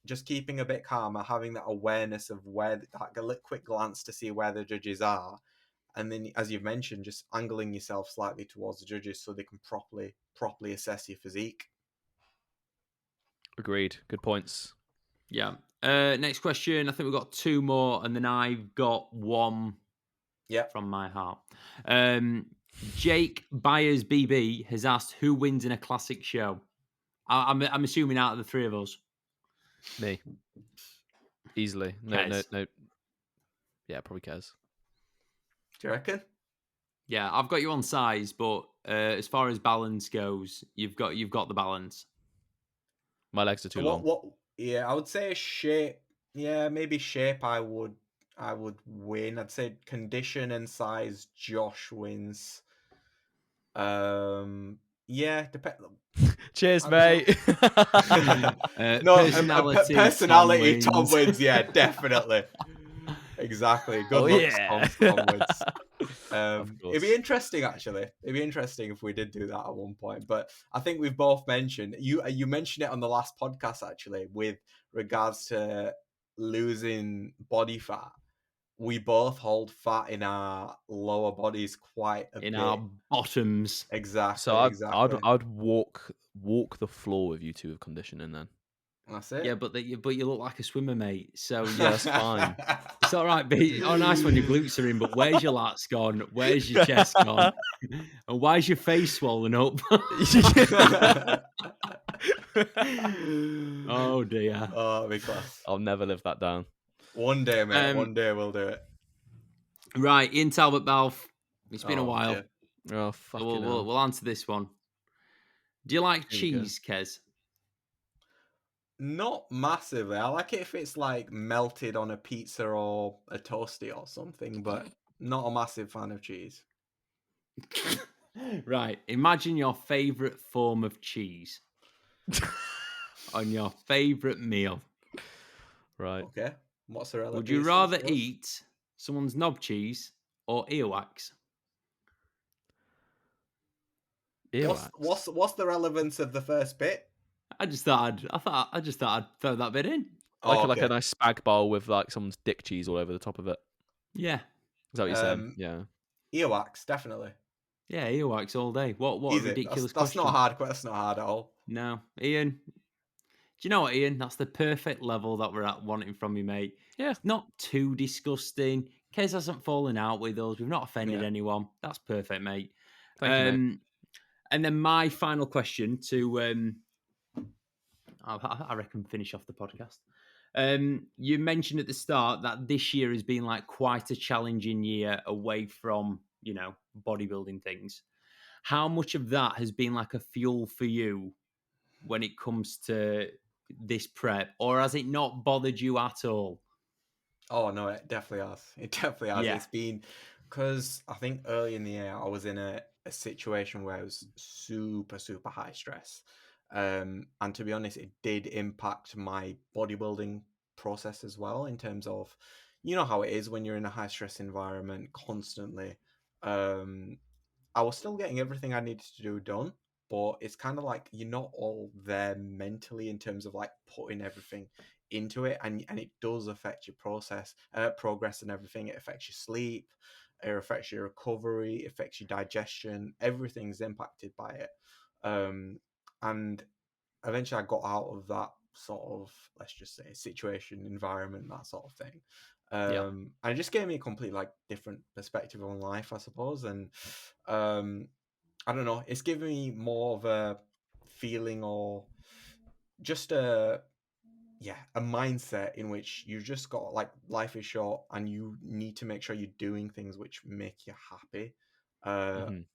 just keeping a bit calmer, having that awareness of where, a quick glance to see where the judges are. And then, as you've mentioned, just angling yourself slightly towards the judges so they can properly assess your physique. Agreed. Good points. Yeah. Next question. I think we've got two more, and then I've got one from my heart. Jake Byers BB has asked who wins in a classic show. I'm assuming out of the three of us. Me. Easily. No. Yeah, probably Qais. Do you reckon? Yeah, I've got you on size, but as far as balance goes, you've got the balance. My legs are too long. Yeah, I would say shape. Yeah, maybe shape. I would win. I'd say condition and size. Josh wins. Yeah, Cheers, mate. Personality, Tom wins. Yeah, definitely. Exactly. Good looks, Tom wins. It'd be interesting, actually. It'd be interesting if we did do that at one point. But I think we've both mentioned, you mentioned it on the last podcast, actually, with regards to losing body fat. We both hold fat in our lower bodies quite a bit. In our bottoms. Exactly. So I'd walk the floor with you two with conditioning then. That's it. Yeah, but you look like a swimmer, mate. So yeah, that's fine. It's all right. Nice when your glutes are in, but where's your lats gone? Where's your chest gone? And why's your face swollen up? Oh dear. Oh, that'd be class. I'll never live that down. One day, mate. One day we'll do it. Right, Ian Talbot Balfe. It's been a while. Yeah. Oh, fucking hell. We'll answer this one. Do you like cheese, Qais? Not massively. I like it if it's like melted on a pizza or a toasty or something, but not a massive fan of cheese. Right. Imagine your favourite form of cheese on your favourite meal. Right. Okay. Mozzarella. Would you rather eat someone's knob cheese or earwax? What's the relevance of the first bit? I just thought I'd throw that bit in. Like a nice spag bowl with like someone's dick cheese all over the top of it. Yeah. Is that what you said? Yeah. Earwax, definitely. Yeah, earwax all day. What a ridiculous question. That's not hard. That's not hard at all. No, Ian. Do you know what, Ian? That's the perfect level that we're at wanting from you, mate. Yeah. It's not too disgusting. Qais hasn't fallen out with us. We've not offended anyone. That's perfect, mate. Thank you, mate. And then my final question to, I reckon, finish off the podcast. You mentioned at the start that this year has been like quite a challenging year away from, bodybuilding things. How much of that has been like a fuel for you when it comes to this prep, or has it not bothered you at all? Oh no, it definitely has. It definitely has. Yeah. It's been because I think early in the year I was in a situation where it was super, super high stress. And to be honest, it did impact my bodybuilding process as well in terms of, you know how it is when you're in a high stress environment constantly. Um, I was still getting everything I needed to do done, but it's kind of like you're not all there mentally in terms of like putting everything into it, and it does affect your progress and everything. It affects your sleep, it affects your recovery, it affects your digestion. Everything's impacted by it. And eventually I got out of that sort of, let's just say, situation, environment, that sort of thing. Yeah. And it just gave me a complete like different perspective on life, I suppose. And I don't know, it's given me more of a feeling, or just a mindset in which you just got like, life is short and you need to make sure you're doing things which make you happy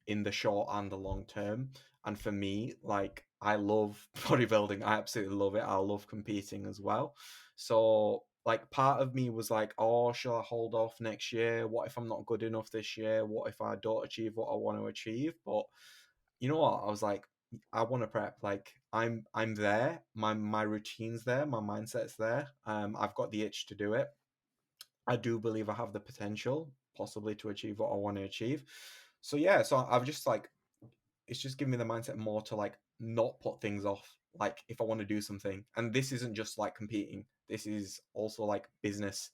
in the short and the long term. And for me, like, I love bodybuilding. I absolutely love it. I love competing as well. So like, part of me was like, oh, shall I hold off next year? What if I'm not good enough this year? What if I don't achieve what I want to achieve? But you know what? I was like, I want to prep. Like, I'm there. My routine's there. My mindset's there. I've got the itch to do it. I do believe I have the potential, possibly, to achieve what I want to achieve. So yeah, so I've just like, it's just given me the mindset more to like not put things off. Like, if I want to do something, and this isn't just like competing, this is also like business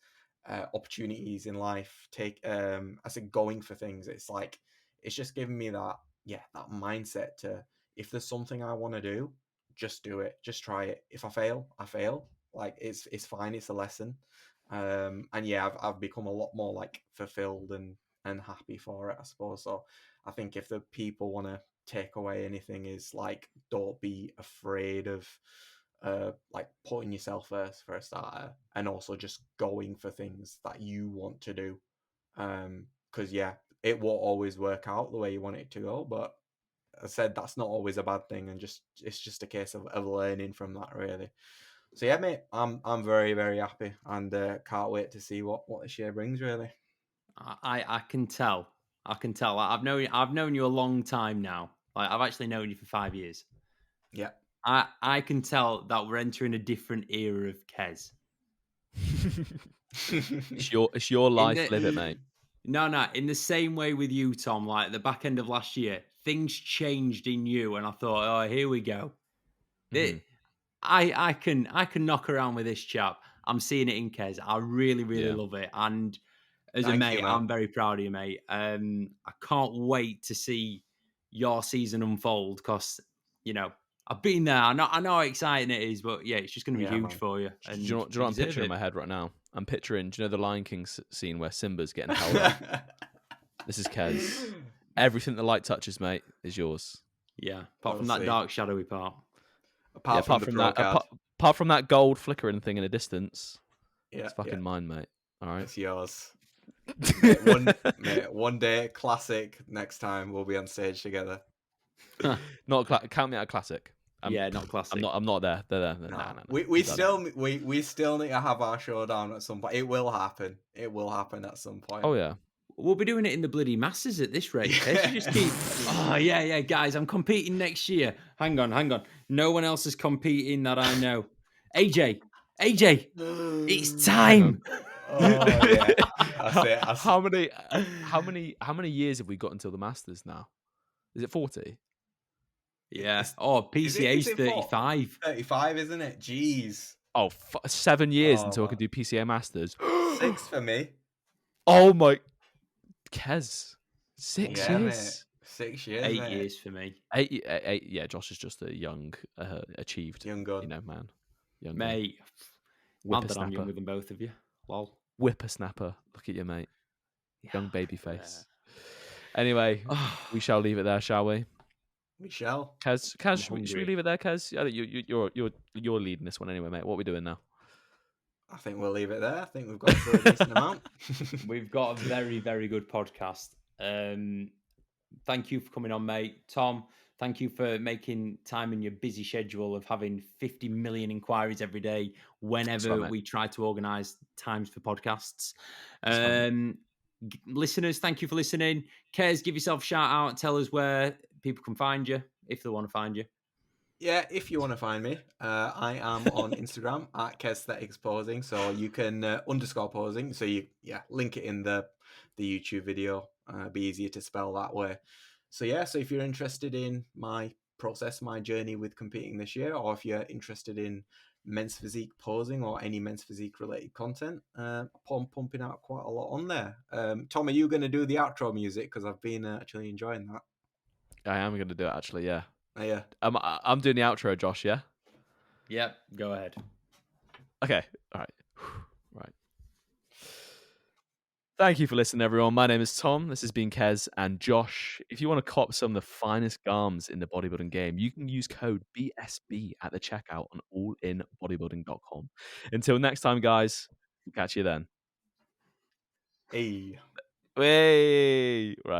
opportunities in life. I said, going for things. It's like, it's just giving me that, that mindset to, if there's something I want to do, just do it, just try it. If I fail, I fail. Like, it's fine. It's a lesson. And yeah, I've become a lot more like fulfilled and happy for it, I suppose. So I think if the people want to take away anything, is like, don't be afraid of like putting yourself first for a starter, and also just going for things that you want to do. Because yeah, it won't always work out the way you want it to go, but I said that's not always a bad thing, and it's just a case of learning from that, really. So yeah, mate, I'm very, very happy, and can't wait to see what this year brings, really. I can tell. I can tell. Like, I've known you a long time now. Like, I've actually known you for 5 years. Yeah. I can tell that we're entering a different era of Kez. It's your life, live it, mate. No. In the same way with you, Tom. Like, the back end of last year, things changed in you, and I thought, oh, here we go. I can knock around with this chap. I'm seeing it in Kez. I really, really love it. And as a Thank mate, you, man. I'm very proud of you, mate. I can't wait to see your season unfold, because, I've been there. I know how exciting it is, but yeah, it's just going to be huge man. for you. And Do you know what I'm picturing in my head right now? I'm picturing, do you know the Lion King scene where Simba's getting held up? This is Kez. Everything the light touches, mate, is yours. Yeah, apart from that dark, shadowy part. Apart from that gold flickering thing in the distance, it's fucking mine, mate. All right, it's yours. One day, classic. Next time we'll be on stage together. Count me out a classic. Not classic. I'm not there. They're there. No. We still need to have our showdown at some point. It will happen. It will happen at some point. Oh yeah. We'll be doing it in the bloody Masters at this rate. You just keep, yeah, guys, I'm competing next year. Hang on. No one else is competing that I know. AJ, it's time. Oh yeah, that's it. How many years have we got until the Masters now? Is it 40? Yeah. PCA's 35. 35, isn't it? Jeez. 7 years until I can do PCA Masters. 6 for me. Oh my, Kez, 6 years. Mate. 6 years. 8 years for me. 8. Yeah, Josh is just a young, achieved, young gun. Man. Young mate. Mad that I'm younger than both of you. Lol. Whippersnapper. Look at you, mate. Young baby face. Anyway, we shall leave it there, shall we? We shall. Kaz, should we hungry. leave it there, Kaz? I think you're leading this one anyway, mate. What are we doing now? I think we'll leave it there. I think we've got through a decent amount. We've got a very, very good podcast. Thank you for coming on, mate. Tom, thank you for making time in your busy schedule of having 50 million inquiries every day whenever mate. we try to organise times for podcasts. fine. Listeners, thank you for listening. Kez, give yourself a shout out. Tell us where people can find you if they want to find you. Yeah, if you want to find me, I am on Instagram at Kesthetics Posing. So you can underscore posing. So you link it in the YouTube video. Be easier to spell that way. So yeah, so if you're interested in my process, my journey with competing this year, or if you're interested in men's physique posing or any men's physique related content, I'm pumping out quite a lot on there. Tom, are you going to do the outro music? Because I've been actually enjoying that. I am going to do it, actually, yeah. Yeah. I'm doing the outro, Josh, yeah? Yep, go ahead. Okay, all right. Right. Thank you for listening, everyone. My name is Tom. This has been Kez and Josh. If you want to cop some of the finest garms in the bodybuilding game, you can use code BSB at the checkout on allinbodybuilding.com. Until next time, guys, we'll catch you then. Hey. Hey! Right.